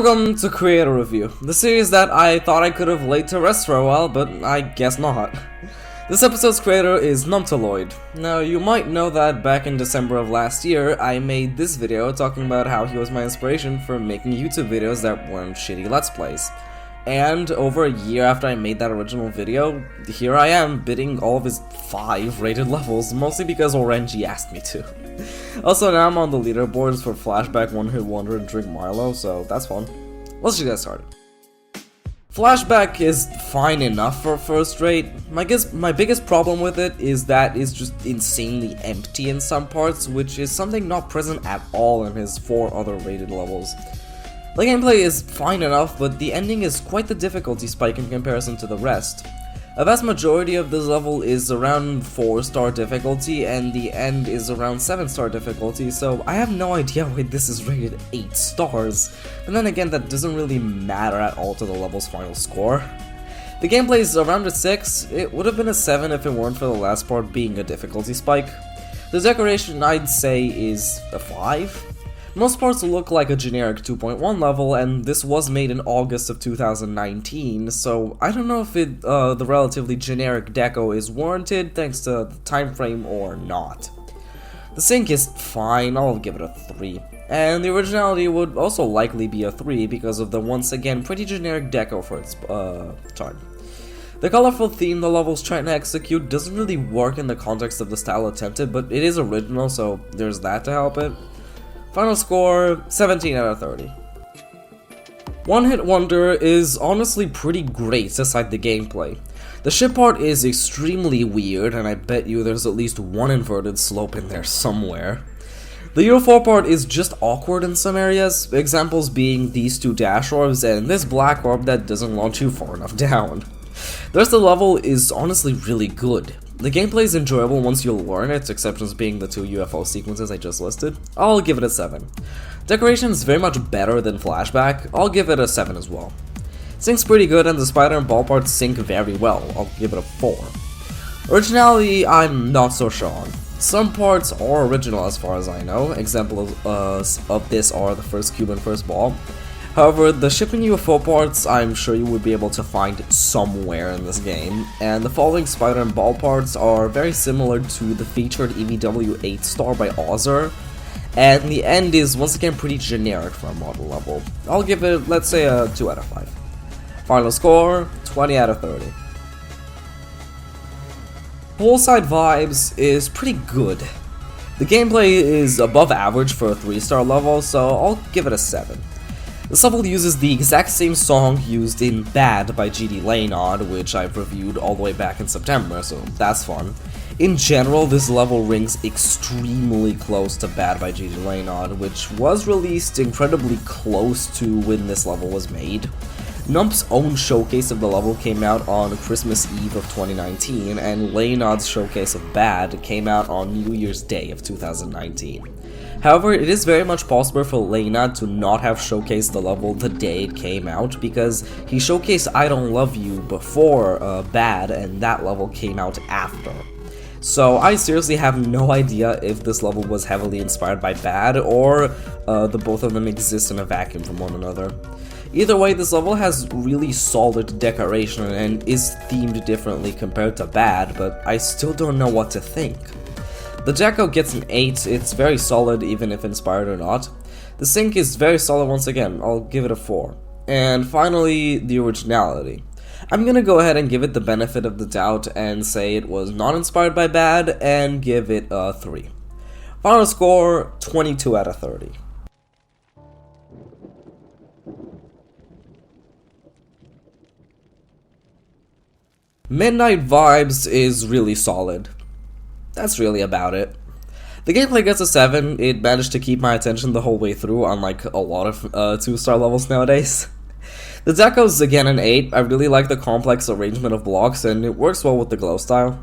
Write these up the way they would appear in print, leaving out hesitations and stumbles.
Welcome to Creator Review, the series that I thought I could have laid to rest for a while, but I guess not. This episode's creator is Numptaloid. Now, you might know that back in December of last year, I made this video talking about how he was my inspiration for making YouTube videos that weren't shitty Let's Plays. And over a year after I made that original video, here I am bidding all of his 5 rated levels, mostly because Orenji asked me to. Also, now I'm on the leaderboards for Flashback, One Hit Wonder, and Drink Milo, so that's fun. Let's just get started. Flashback is fine enough for first rate. My biggest problem with it is that it's just insanely empty in some parts, which is something not present at all in his 4 other rated levels. The gameplay is fine enough, but the ending is quite the difficulty spike in comparison to the rest. A vast majority of this level is around 4-star difficulty, and the end is around 7-star difficulty, so I have no idea why this is rated 8 stars. And then again, that doesn't really matter at all to the level's final score. The gameplay is around a 6, it would have been a 7 if it weren't for the last part being a difficulty spike. The decoration I'd say is a 5. Most parts look like a generic 2.1 level, and this was made in August of 2019, so I don't know if the relatively generic deco is warranted thanks to the time frame or not. The sync is fine, I'll give it a 3. And the originality would also likely be a 3 because of the once again pretty generic deco for its time. The colorful theme the level's trying to execute doesn't really work in the context of the style attempted, but it is original, so there's that to help it. Final score, 17 out of 30. One Hit Wonder is honestly pretty great aside the gameplay. The ship part is extremely weird, and I bet you there's at least one inverted slope in there somewhere. The UFO part is just awkward in some areas, examples being these 2 dash orbs and this black orb that doesn't launch you far enough down. The rest of the level is honestly really good. The gameplay is enjoyable once you learn it, exceptions being the 2 UFO sequences I just listed. I'll give it a 7. Decoration is very much better than Flashback, I'll give it a 7 as well. Sync's pretty good and the spider and ball parts sync very well, I'll give it a 4. Originality, I'm not so sure on. Some parts are original as far as I know, examples of this are the first cube and first ball. However, the ship and UFO parts I'm sure you would be able to find somewhere in this game, and the following spider and ball parts are very similar to the featured EVW 8-star by Ozzer, and the end is once again pretty generic for a model level. I'll give it, let's say, a 2 out of 5. Final score, 20 out of 30. Poolside Vibes is pretty good. The gameplay is above average for a 3-star level, so I'll give it a 7. This level uses the exact same song used in Bad by GD Laynod, which I've reviewed all the way back in September, so that's fun. In general, this level rings extremely close to Bad by GD Laynod, which was released incredibly close to when this level was made. Nump's own showcase of the level came out on Christmas Eve of 2019, and Laynod's showcase of Bad came out on New Year's Day of 2019. However, it is very much possible for Laynod to not have showcased the level the day it came out, because he showcased I Don't Love You before Bad, and that level came out after. So I seriously have no idea if this level was heavily inspired by Bad, or the both of them exist in a vacuum from one another. Either way, this level has really solid decoration and is themed differently compared to Bad, but I still don't know what to think. The deco gets an 8, it's very solid even if inspired or not. The sync is very solid once again, I'll give it a 4. And finally, the originality. I'm gonna go ahead and give it the benefit of the doubt and say it was not inspired by Bad and give it a 3. Final score, 22 out of 30. Midnight Vibes is really solid. That's really about it. The gameplay gets a 7, it managed to keep my attention the whole way through, unlike a lot of 2-star levels nowadays. The deco's again an 8, I really like the complex arrangement of blocks and it works well with the glow style.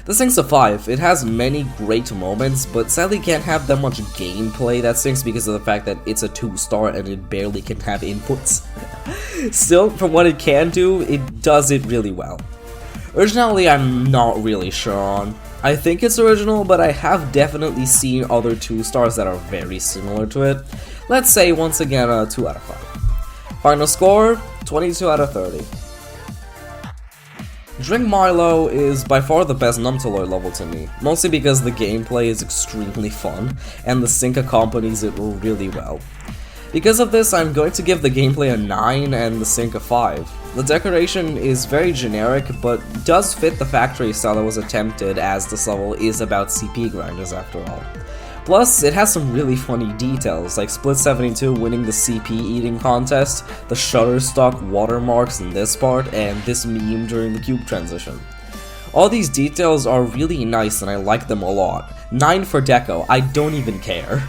The sync's a 5, it has many great moments, but sadly can't have that much gameplay that syncs because of the fact that it's a 2-star and it barely can have inputs. Still, for what it can do, it does it really well. Originality I'm not really sure on. I think it's original, but I have definitely seen other 2-stars that are very similar to it. Let's say, once again, a 2 out of 5. Final score, 22 out of 30. Drink Milo is by far the best Numptaloid level to me, mostly because the gameplay is extremely fun, and the sync accompanies it really well. Because of this, I'm going to give the gameplay a 9 and the sync a 5. The decoration is very generic, but does fit the factory style that was attempted, as this level is about CP grinders after all. Plus, it has some really funny details, like Split72 winning the CP eating contest, the Shutterstock watermarks in this part, and this meme during the cube transition. All these details are really nice and I like them a lot. 9 for deco, I don't even care.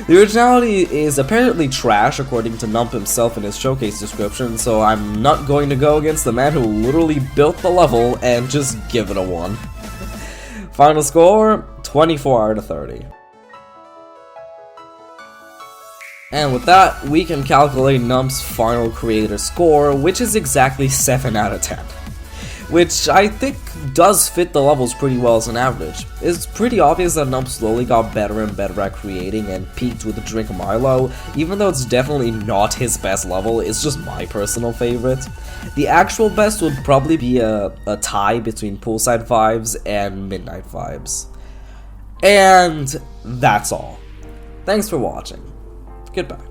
The originality is apparently trash according to Nump himself in his showcase description, so I'm not going to go against the man who literally built the level and just give it a 1. Final score, 24 out of 30. And with that, we can calculate Nump's final creator score, which is exactly 7 out of 10. Which I think does fit the levels pretty well as an average. It's pretty obvious that Nump slowly got better and better at creating and peaked with Drink Milo, even though it's definitely not his best level, it's just my personal favorite. The actual best would probably be a tie between Poolside Vibes and Midnight Vibes. And that's all. Thanks for watching. Goodbye.